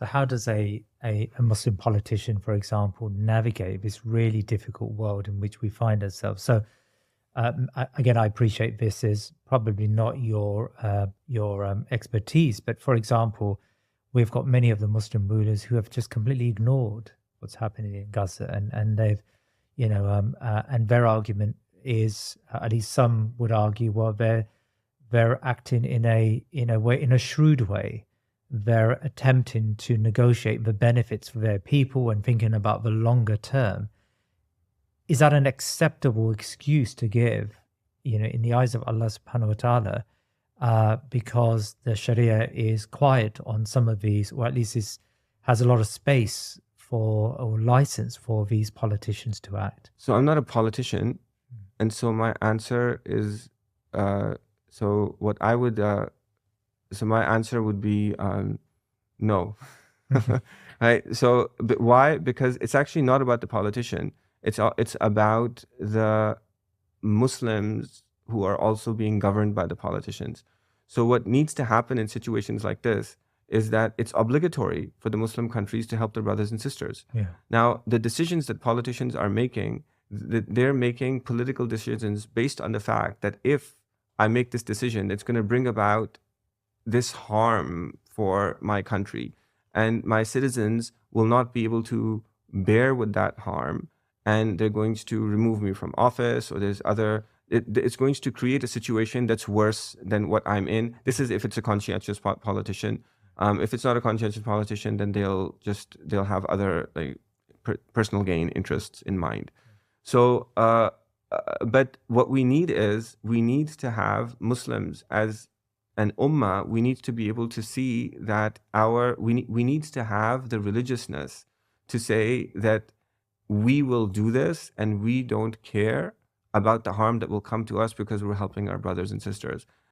So how does a Muslim politician, for example, navigate this really difficult world in which we find ourselves? So again, I appreciate this is probably not your expertise, but for example, we've got many of the Muslim rulers who have just completely ignored what's happening in Gaza, and they've, and their argument is, at least some would argue, well, they're acting in a shrewd way. They're attempting to negotiate the benefits for their people and thinking about the longer term. Is that an acceptable excuse to give, in the eyes of Allah subhanahu wa ta'ala, because the Sharia is quiet on some of these, or at least has a lot of space for or license for these politicians to act? So I'm not a politician, and so my answer is, so what I would, so my answer would be no. Mhm. Right? So, but why? Because it's actually not about the politician. It's about the Muslims who are also being governed by the politicians. So what needs to happen in situations like this is that it's obligatory for the Muslim countries to help their brothers and sisters. Yeah. Now, the decisions that politicians are making, they're making political decisions based on the fact that if I make this decision, it's going to bring about this harm for my country, and my citizens will not be able to bear with that harm, and they're going to remove me from office, or there's other, it's going to create a situation that's worse than what I'm in. This is if it's a conscientious politician. If it's not a conscientious politician, then they'll have other like personal gain interests in mind. So, but what we need is, we need to have Muslims as an ummah. We need to be able to see that we need to have the religiousness to say that we will do this and we don't care about the harm that will come to us because we're helping our brothers and sisters.